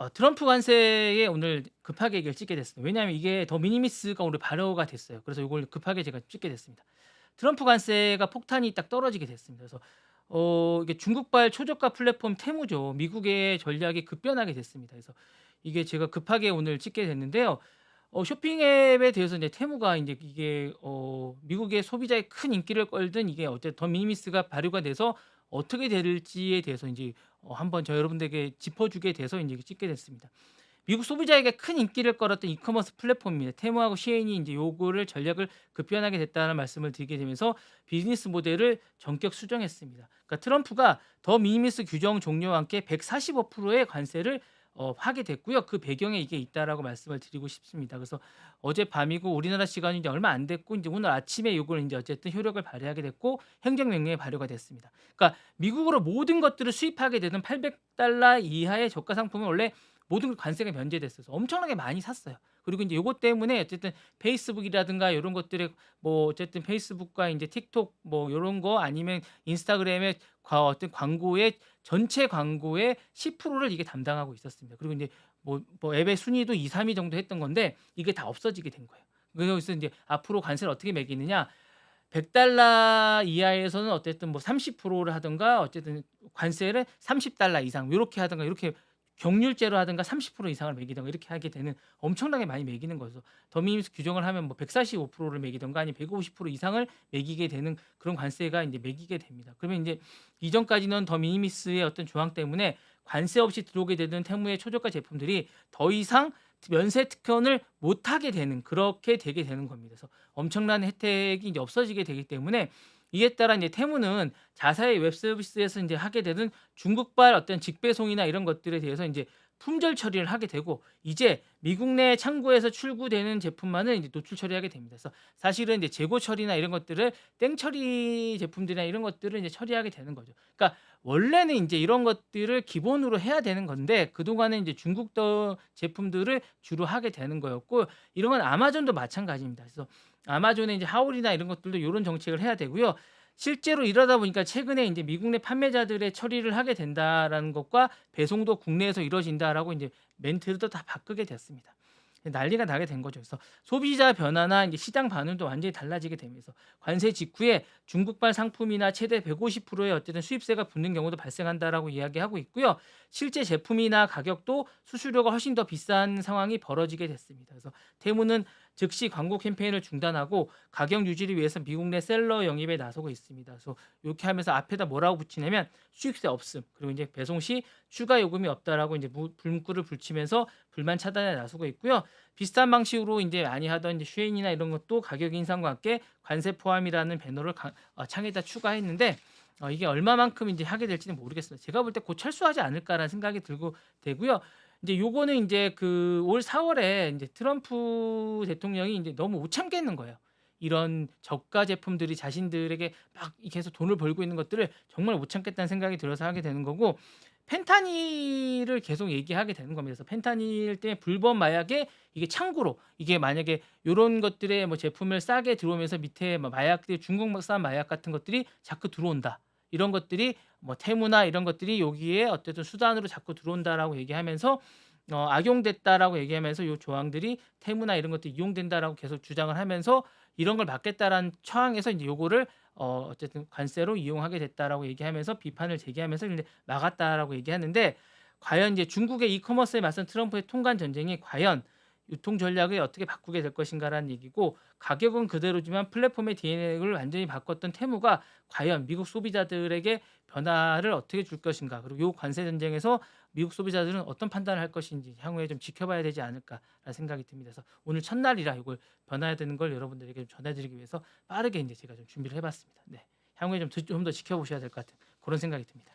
트럼프 관세에 오늘 급하게 이걸 찍게 됐습니다. 왜냐하면 이게 더 미니미스가 오늘 발효가 됐어요. 그래서 이걸 급하게 제가 찍게 됐습니다. 트럼프 관세가 폭탄이 딱 떨어지게 됐습니다. 그래서 이게 중국발 초저가 플랫폼 테무죠. 미국의 전략이 급변하게 됐습니다. 그래서 이게 제가 급하게 오늘 찍게 됐는데요. 쇼핑 앱에 대해서 이제 테무가 이제 이게 미국의 소비자의 큰 인기를 끌든 이게 어쨌든 더 미니미스가 발효가 돼서 어떻게 될지에 대해서 인제 한번 저 여러분들에게 짚어주게 돼서 인제 찍게 됐습니다. 미국 소비자에게 큰 인기를 끌었던 이커머스 플랫폼입니다. 테무하고 시에인이 인제 요거를 전략을 급변하게 됐다는 말씀을 드리게 되면서 비즈니스 모델을 전격 수정했습니다. 그러니까 트럼프가 더 미니미스 규정 종료와 함께 145%의 관세를 하게 됐고요. 그 배경에 이게 있다라고 말씀을 드리고 싶습니다. 그래서 어젯밤이고 우리나라 시간이 이제 얼마 안 됐고 인제 오늘 아침에 요걸 인제 어쨌든 효력을 발휘하게 됐고 행정명령이 발효가 됐습니다. 그러니까 미국으로 모든 것들을 수입하게 되는 $800 이하의 저가 상품은 원래 모든 관세가 면제됐어서 엄청나게 많이 샀어요. 그리고 인제 요것 때문에 어쨌든 페이스북이라든가 요런 것들에 뭐 어쨌든 페이스북과 인제 틱톡 뭐 요런 거 아니면 인스타그램의 어떤 광고의 전체 광고의 10%를 이게 담당하고 있었습니다. 그리고 인제 뭐 앱의 순위도 2-3위 정도 했던 건데 이게 다 없어지게 된 거예요. 그래서 인제 앞으로 관세를 어떻게 매기느냐 $100 이하에서는 어쨌든 뭐 30%를 하든가 어쨌든 관세를 $30 이상 요렇게 하든가 이렇게 경률제로 하든가 30% 이상을 매기든가 이렇게 하게 되는 엄청나게 많이 매기는 거죠. 더미미스 규정을 하면 뭐 145%를 매기든가 아니면 150% 이상을 매기게 되는 그런 관세가 인제 매기게 됩니다. 그러면 인제 이전까지는 더 미니미스의 어떤 조항 때문에 관세 없이 들어오게 되던 테무의 초저가 제품들이 더 이상 면세 특권을 못 하게 되는 그렇게 되게 되는 겁니다. 그래서 엄청난 혜택이 이제 없어지게 되기 때문에 이에 따라 이제 테무는 자사의 웹 서비스에서 인제 하게 되는 중국발 어떤 직배송이나 이런 것들에 대해서 인제 품절 처리를 하게 되고 이제 미국 내 창구에서 출구되는 제품만을 이제 노출 처리하게 됩니다. 그래서 사실은 이제 재고 처리나 이런 것들을 땡 처리 제품들이나 이런 것들을 이제 처리하게 되는 거죠. 그러니까 원래는 인제 이런 것들을 기본으로 해야 되는 건데 그동안은 인제 중국 제품들을 주로 하게 되는 거였고 이런 건 아마존도 마찬가지입니다. 그래서 아마존의 이제 하울이나 이런 것들도 요런 정책을 해야 되고요. 실제로 이러다 보니까 최근에 인제 미국 내 판매자들의 처리를 하게 된다라는 것과 배송도 국내에서 이루어진다라고 인제 멘트도 다 바꾸게 됐습니다. 난리가 나게 된 거죠. 그래서 소비자 변화나 인제 시장 반응도 완전히 달라지게 되면서 관세 직후에 중국발 상품이나 최대 150%의 어쨌든 수입세가 붙는 경우도 발생한다라고 이야기하고 있고요. 실제 제품이나 가격도 수수료가 훨씬 더 비싼 상황이 벌어지게 됐습니다. 그래서 테무는 즉시 광고 캠페인을 중단하고 가격 유지를 위해서 미국 내 셀러 영입에 나서고 있습니다. 그래서 이렇게 하면서 앞에다 뭐라고 붙이냐면 수입세 없음 그리고 이제 배송 시 추가 요금이 없다라고 이제 물음표를 붙이면서 불만 차단에 나서고 있고요. 비슷한 방식으로 이제 많이 하던 이제 쉐인이나 이런 것도 가격 인상과 함께 관세 포함이라는 배너를 창에다 추가했는데 이게 얼마만큼 이제 하게 될지는 모르겠습니다. 제가 볼 때 곧 철수하지 않을까라는 생각이 들고 되고요. 이제 요거는 인제 그 올 4월에 인제 트럼프 대통령이 인제 너무 못 참겠는 거예요. 이런 저가 제품들이 자신들에게 막 이 계속 돈을 벌고 있는 것들을 정말 못 참겠다는 생각이 들어서 하게 되는 거고 펜타닐을 계속 얘기하게 되는 겁니다. 그래서 펜타닐 때문에 불법 마약에 이게 창고로 이게 만약에 요런 것들의 뭐 제품을 싸게 들어오면서 밑에 뭐 마약들 중국산 마약 같은 것들이 자꾸 들어온다. 이런 것들이 뭐 테무나 이런 것들이 여기에 어쨌든 수단으로 자꾸 들어온다라고 얘기하면서 악용됐다라고 얘기하면서 요 조항들이 테무나 이런 것들이 이용된다라고 계속 주장을 하면서 이런 걸 막겠다라는 처항에서 인제 요거를 어쨌든 관세로 이용하게 됐다라고 얘기하면서 비판을 제기하면서 근데 막았다라고 얘기하는데 과연 이제 중국의 이커머스에 맞선 트럼프의 통관 전쟁이 과연 유통 전략을 어떻게 바꾸게 될 것인가라는 얘기고 가격은 그대로지만 플랫폼의 DNA를 완전히 바꿨던 테무가 과연 미국 소비자들에게 변화를 어떻게 줄 것인가 그리고 요 관세 전쟁에서 미국 소비자들은 어떤 판단을 할 것인지 향후에 좀 지켜봐야 되지 않을까라는 생각이 듭니다. 그래서 오늘 첫날이라 이걸 변화해야 되는 걸 여러분들에게 좀 전해드리기 위해서 빠르게 이제 제가 좀 준비를 해봤습니다. 네, 향후에 좀 더 지켜보셔야 될 것 같은 그런 생각이 듭니다.